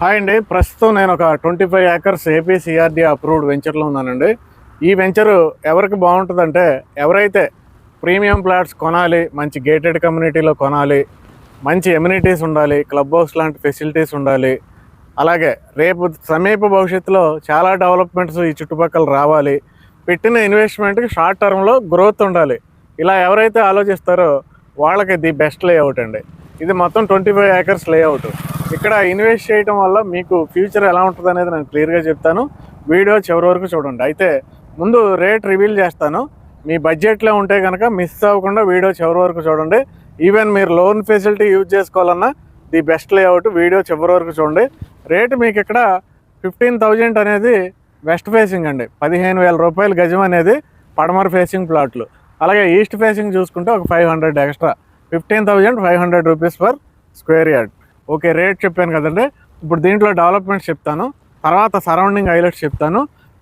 Hi అండి. ప్రస్తుతం నేను ఒక 25 ఏకర్స్ ఏపీ సిఆర్డీ అప్రూవ్డ్ వెంచర్లో ఉన్నానండి. ఈ వెంచరు ఎవరికి బాగుంటుందంటే, ఎవరైతే ప్రీమియం ప్లాట్స్ కొనాలి, మంచి గేటెడ్ కమ్యూనిటీలో కొనాలి, మంచి ఎమ్యూనిటీస్ ఉండాలి, క్లబ్ హౌస్ లాంటి ఫెసిలిటీస్ ఉండాలి, అలాగే రేపు సమీప భవిష్యత్తులో చాలా డెవలప్మెంట్స్ ఈ చుట్టుపక్కల రావాలి, పెట్టిన ఇన్వెస్ట్మెంట్కి షార్ట్ టర్మ్లో గ్రోత్ ఉండాలి, ఇలా ఎవరైతే ఆలోచిస్తారో వాళ్ళకి ది బెస్ట్ లేఅవుట్ అండి. ఇది మొత్తం 25 ఏకర్స్ లేఅవుట్. ఇక్కడ ఇన్వెస్ట్ చేయడం వల్ల మీకు ఫ్యూచర్ ఎలా ఉంటుంది అనేది నేను క్లియర్గా చెప్తాను. వీడియో చివరి వరకు చూడండి. అయితే ముందు రేట్ రివీల్ చేస్తాను. మీ బడ్జెట్లో ఉంటే కనుక మిస్ అవ్వకుండా వీడియో చివరి వరకు చూడండి. ఈవెన్ మీరు లోన్ ఫెసిలిటీ యూజ్ చేసుకోవాలన్నా ది బెస్ట్ లేఅవుట్. వీడియో చివరి వరకు చూడండి. రేటు మీకు ఇక్కడ 15,000 అనేది వెస్ట్ ఫేసింగ్ అండి. 15,000 రూపాయలు గజం అనేది పడమర ఫేసింగ్ ప్లాట్లు. అలాగే ఈస్ట్ ఫేసింగ్ చూసుకుంటే ఒక 500 extra, 15,500 rupees per square yard. Okay, rate చెప్పాను కదండి. ఇప్పుడు దీంట్లో డెవలప్మెంట్స్ చెప్తాను, తర్వాత సరౌండింగ్ హైలైట్స్ చెప్తాను.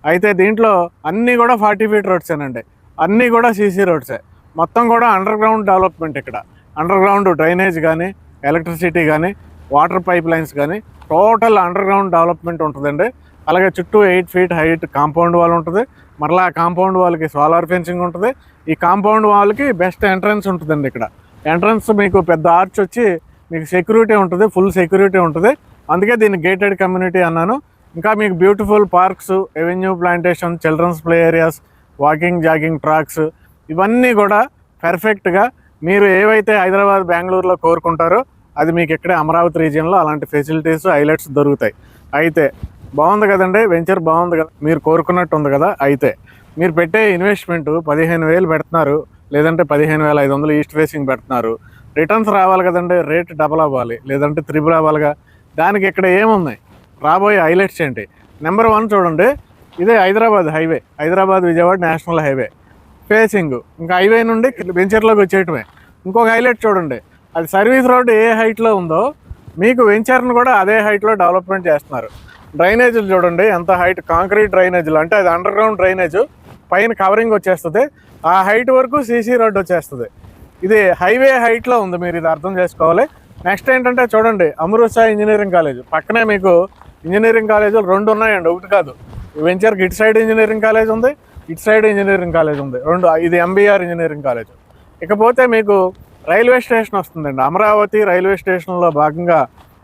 అయితే దీంట్లో అన్నీ కూడా 40 ఫీట్ రోడ్సేనండి. అన్నీ కూడా సీసీ రోడ్సే. మొత్తం కూడా అండర్ గ్రౌండ్ డెవలప్మెంట్. ఇక్కడ అండర్ గ్రౌండ్ డ్రైనేజ్ కానీ, ఎలక్ట్రిసిటీ కానీ, వాటర్ పైప్ లైన్స్ కానీ టోటల్ అండర్ గ్రౌండ్ డెవలప్మెంట్ ఉంటుందండి. అలాగే చుట్టూ 8 ఫీట్ హైట్ కాంపౌండ్ వాల్ ఉంటుంది. మరలా కాంపౌండ్ వాల్కి సోలార్ ఫెన్సింగ్ ఉంటుంది. ఈ కాంపౌండ్ వాల్కి బెస్ట్ ఎంట్రన్స్ ఉంటుందండి. ఇక్కడ ఎంట్రన్స్ మీకు పెద్ద ఆర్చ్ వచ్చి మీకు సెక్యూరిటీ ఉంటుంది, ఫుల్ సెక్యూరిటీ ఉంటుంది. అందుకే దీన్ని గేటెడ్ కమ్యూనిటీ అన్నాను. ఇంకా మీకు beautiful parks, avenue plantation, children's play areas, walking jogging tracks, ఇవన్నీ కూడా పర్ఫెక్ట్గా మీరు ఏవైతే హైదరాబాద్, బెంగళూరులో కోరుకుంటారో అది మీకు ఇక్కడే అమరావతి రీజియన్లో అలాంటి ఫెసిలిటీస్, హైలైట్స్ దొరుకుతాయి. అయితే బాగుంది కదండి, వెంచర్ బాగుంది కదా, మీరు కోరుకున్నట్టు ఉంది కదా. అయితే మీరు పెట్టే ఇన్వెస్ట్మెంట్ 15,000 పెడుతున్నారు, లేదంటే 15,500 ఈస్ట్ ఫేసింగ్ పెడుతున్నారు. రిటర్న్స్ రావాలి కదండి, రేట్ డబల్ అవ్వాలి, లేదంటే త్రిబుల్ అవ్వాలిగా. దానికి ఇక్కడ ఏమున్నాయి, రాబోయే హైలైట్స్ ఏంటి? నెంబర్ 1 చూడండి, ఇదే Hyderabad highway, Hyderabad Vijayawada national highway facing. ఇంకా హైవే నుండి వెంచర్లోకి వచ్చేయటమే. ఇంకొక హైలైట్ చూడండి, అది సర్వీస్ రోడ్ ఏ హైట్లో ఉందో మీకు వెంచర్ను కూడా అదే హైట్లో డెవలప్మెంట్ చేస్తున్నారు. డ్రైనేజీలు చూడండి ఎంత హైట్, కాంక్రీట్ డ్రైనేజీలు, అంటే అది అండర్ గ్రౌండ్ డ్రైనేజ్, పైన కవరింగ్ వచ్చేస్తుంది, ఆ హైట్ వరకు సీసీ రోడ్ వచ్చేస్తుంది. ఇది హైవే హైట్లో ఉంది, మీరు ఇది అర్థం చేసుకోవాలి. నెక్స్ట్ ఏంటంటే చూడండి, అమృత్ షా ఇంజనీరింగ్ కాలేజ్ పక్కనే మీకు ఇంజనీరింగ్ కాలేజీలు 2 ఉన్నాయండి, ఒకటి కాదు. వెంచర్కి ఇటు సైడ్ ఇంజనీరింగ్ కాలేజ్ ఉంది, ఇటు సైడ్ ఇంజనీరింగ్ కాలేజ్ ఉంది, 2. ఇది ఎంబీఆర్ ఇంజనీరింగ్ కాలేజ్. ఇకపోతే మీకు రైల్వే స్టేషన్ వస్తుందండి. అమరావతి రైల్వే స్టేషన్లో భాగంగా,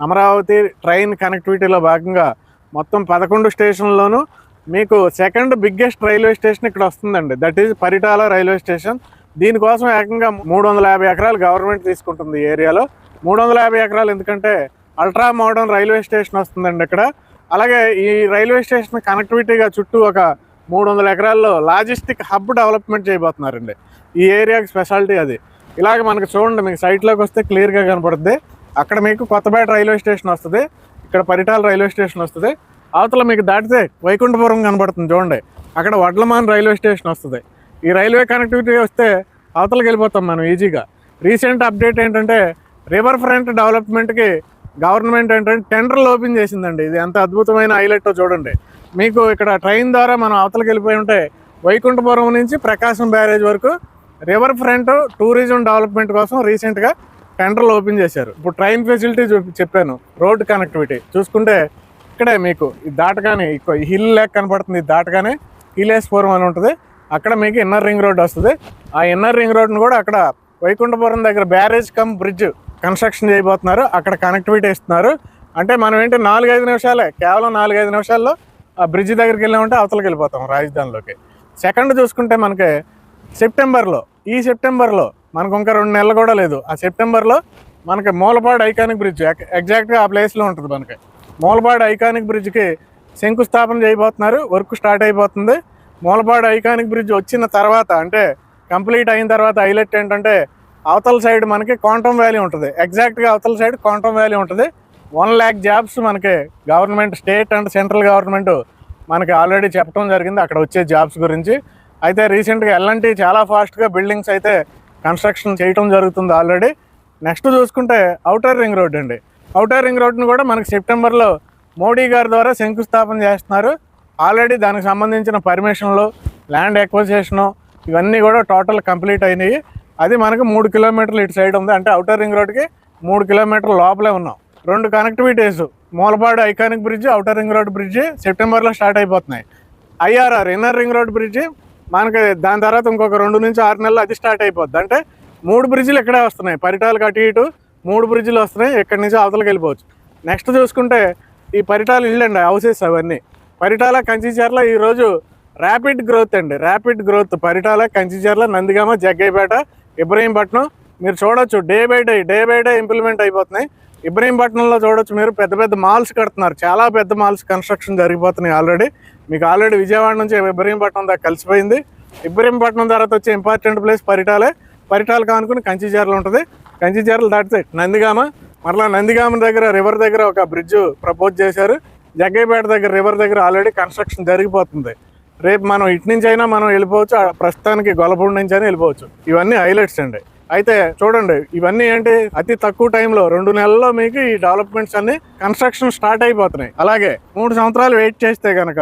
అమరావతి ట్రైన్ కనెక్టివిటీలో భాగంగా మొత్తం 11 స్టేషన్లోనూ మీకు సెకండ్ బిగ్గెస్ట్ రైల్వే స్టేషన్ ఇక్కడ వస్తుందండి. That is Paritala railway station. దీనికోసం ఏకంగా 350 ఎకరాలు గవర్నమెంట్ తీసుకుంటుంది ఈ ఏరియాలో. 350 ఎకరాలు ఎందుకంటే అల్ట్రా మోడర్న్ రైల్వే స్టేషన్ వస్తుందండి ఇక్కడ. అలాగే ఈ రైల్వే స్టేషన్ కనెక్టివిటీగా చుట్టూ ఒక 300 ఎకరాల్లో లాజిస్టిక్ హబ్ డెవలప్మెంట్ చేయబోతున్నారండి. ఈ ఏరియాకి స్పెషాలిటీ అది. ఇలాగ మనకు చూడండి, మీకు సైట్లోకి వస్తే క్లియర్గా కనపడుతుంది. అక్కడ మీకు కొత్తపేట రైల్వే స్టేషన్ వస్తుంది, ఇక్కడ పరిటాల రైల్వే స్టేషన్ వస్తుంది. అవతల మీకు దాటితే వైకుంఠపురం కనపడుతుంది చూడండి, అక్కడ వడ్లమాన్ రైల్వే స్టేషన్ వస్తుంది. ఈ రైల్వే కనెక్టివిటీ వస్తే అవతలకి వెళ్ళిపోతాం మనం ఈజీగా. రీసెంట్ అప్డేట్ ఏంటంటే రివర్ ఫ్రంట్ డెవలప్మెంట్కి గవర్నమెంట్ ఏంటంటే టెండర్లు ఓపెన్ చేసిందండి. ఇది ఎంత అద్భుతమైన హైలైట్ చూడండి. మీకు ఇక్కడ ట్రైన్ ద్వారా మనం అవతలకి వెళ్ళిపోయి ఉంటే వైకుంఠపురం నుంచి ప్రకాశం బ్యారేజ్ వరకు రివర్ ఫ్రంట్ టూరిజం డెవలప్మెంట్ కోసం రీసెంట్గా టెండర్లు ఓపెన్ చేశారు. ఇప్పుడు ట్రైన్ ఫెసిలిటీ చెప్పాను, రోడ్ కనెక్టివిటీ చూసుకుంటే ఇక్కడే మీకు ఈ దాటగానే హిల్ లేక్ కనపడుతుంది, దాటగానే కీలేశ్వరం అని ఉంటుంది. అక్కడ మీకు ఇన్నర్ రింగ్ రోడ్ వస్తుంది. ఆ ఇన్నర్ రింగ్ రోడ్ను కూడా అక్కడ వైకుంఠపురం దగ్గర బ్యారేజ్ కమ్ బ్రిడ్జ్ కన్స్ట్రక్షన్ చేయబోతున్నారు. అక్కడ కనెక్టివిటీ ఇస్తున్నారు. అంటే మనం ఏంటి 4-5 నిమిషాలే, కేవలం 4-5 నిమిషాల్లో ఆ బ్రిడ్జ్ దగ్గరికి వెళ్ళామంటే అవతలకి వెళ్ళిపోతాం రాజధానిలోకి. సెకండ్ చూసుకుంటే మనకి సెప్టెంబర్లో, ఈ సెప్టెంబర్లో మనకు ఇంకా 2 నెలలు కూడా లేదు, ఆ సెప్టెంబర్లో మనకి మూలపాడు ఐకానిక్ బ్రిడ్జ్ ఎగ్జాక్ట్గా ఆ ప్లేస్లో ఉంటుంది. మనకి మూలపాడు ఐకానిక్ బ్రిడ్జ్కి శంకుస్థాపన చేయబోతున్నారు. వర్క్ స్టార్ట్ అయిపోతుంది. మూలపాడు ఐకానిక్ బ్రిడ్జ్ వచ్చిన తర్వాత, అంటే కంప్లీట్ అయిన తర్వాత హైలైట్ ఏంటంటే అవతల సైడ్ మనకి క్వాంటమ్ వ్యాలీ ఉంటుంది. ఎగ్జాక్ట్గా అవతల సైడ్ క్వాంటమ్ వ్యాలీ ఉంటుంది. 1 lakh జాబ్స్ మనకి government, state and central government మనకి ఆల్రెడీ చెప్పడం జరిగింది అక్కడ వచ్చే జాబ్స్ గురించి. అయితే రీసెంట్గా ఎల్ఎన్టీ చాలా ఫాస్ట్గా బిల్డింగ్స్ అయితే కన్స్ట్రక్షన్ చేయడం జరుగుతుంది ఆల్రెడీ. నెక్స్ట్ చూసుకుంటే ఔటర్ రింగ్ రోడ్ అండి. ఔటర్ రింగ్ రోడ్ను కూడా మనకి సెప్టెంబర్లో మోడీ గారి ద్వారా శంకుస్థాపన చేస్తున్నారు. ఆల్రెడీ దానికి సంబంధించిన పర్మిషన్లు, ల్యాండ్ ఎక్విజిషను ఇవన్నీ కూడా టోటల్ కంప్లీట్ అయినాయి. అది మనకు 3 కిలోమీటర్లు ఇటు సైడ్ ఉంది. అంటే ఔటర్ రింగ్ రోడ్కి 3 కిలోమీటర్ల లోపలే ఉన్నాం. 2 connectivities Mulapadu iconic bridge, outer ring road bridge సెప్టెంబర్లో స్టార్ట్ అయిపోతున్నాయి. IRR inner ring road bridge మనకి దాని తర్వాత ఇంకొక 2 నుంచి 6 నెలలు అది స్టార్ట్ అయిపోద్ది. అంటే 3 బ్రిడ్జిలు ఇక్కడే వస్తున్నాయి. పరిటాలకు అటు ఇటు 3 బ్రిడ్జిలు వస్తున్నాయి. ఇక్కడి నుంచి అవతలకి వెళ్ళిపోవచ్చు. నెక్స్ట్ చూసుకుంటే ఈ పరిటాల ఇల్లు అండి, హౌసెస్ అవన్నీ. పరిటాల, కంచిచర్ల ఈరోజు ర్యాపిడ్ గ్రోత్ అండి, ర్యాపిడ్ గ్రోత్. పరిటాల, కంచిచర్ల, నందిగామ, జగ్గయ్యపేట, ఇబ్రహీంపట్నం మీరు చూడొచ్చు. డే బై డే ఇంప్లిమెంట్ అయిపోతున్నాయి. ఇబ్రహీంపట్నంలో చూడొచ్చు మీరు, పెద్ద పెద్ద మాల్స్ కడుతున్నారు. చాలా పెద్ద మాల్స్ కన్స్ట్రక్షన్ జరిగిపోతున్నాయి ఆల్రెడీ. మీకు ఆల్రెడీ విజయవాడ నుంచి ఇబ్రహీంపట్నం దాకా కలిసిపోయింది. ఇబ్రహీంపట్నం తర్వాత వచ్చే ఇంపార్టెంట్ ప్లేస్ పరిటాలే. పరిటాలు కానుకుని కంచిచర్ల ఉంటుంది. కంచిచర్ల దాటితే నందిగామ. మరలా నందిగామ దగ్గర రివర్ దగ్గర ఒక బ్రిడ్జ్ ప్రపోజ్ చేశారు. జగ్గయ్యపేట దగ్గర రివర్ దగ్గర ఆల్రెడీ కన్స్ట్రక్షన్ జరిగిపోతుంది. రేపు మనం ఇటు నుంచి అయినా మనం వెళ్ళిపోవచ్చు, ప్రస్తుతానికి గొల్లపూడి నుంచి అయినా వెళ్ళిపోవచ్చు. ఇవన్నీ హైలైట్స్ అండి. అయితే చూడండి, ఇవన్నీ ఏంటి, అతి తక్కువ టైంలో 2 నెలల్లో మీకు ఈ డెవలప్మెంట్స్ అన్ని కన్స్ట్రక్షన్ స్టార్ట్ అయిపోతున్నాయి. అలాగే 3 సంవత్సరాలు వెయిట్ చేస్తే కనుక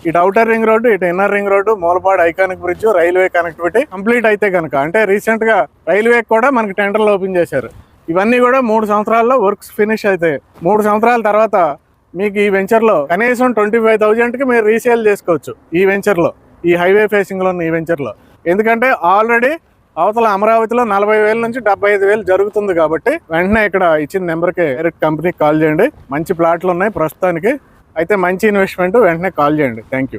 ఇటు ఔటర్ రింగ్ రోడ్డు, ఇటు inner ring road, Mulapadu iconic bridge, railway connectivity complete అయితే కనుక, అంటే రీసెంట్గా రైల్వే కూడా మనకి టెండర్లు ఓపెన్ చేశారు. ఇవన్నీ కూడా 3 సంవత్సరాల్లో వర్క్స్ ఫినిష్ అయితే 3 సంవత్సరాల తర్వాత మీకు ఈ వెంచర్లో కనీసం 25,000కి మీరు రీసేల్ చేసుకోవచ్చు. ఈ వెంచర్లో, ఈ హైవే ఫేసింగ్లో ఉన్న ఈ వెంచర్లో. ఎందుకంటే ఆల్రెడీ అవతల అమరావతిలో 40,000 నుంచి 75,000 జరుగుతుంది. కాబట్టి వెంటనే ఇక్కడ ఇచ్చిన నెంబర్కి డైరెక్ట్ కంపెనీకి కాల్ చేయండి. మంచి ప్లాట్లు ఉన్నాయి ప్రస్తుతానికి. అయితే మంచి ఇన్వెస్ట్మెంట్, వెంటనే కాల్ చేయండి. Thank you.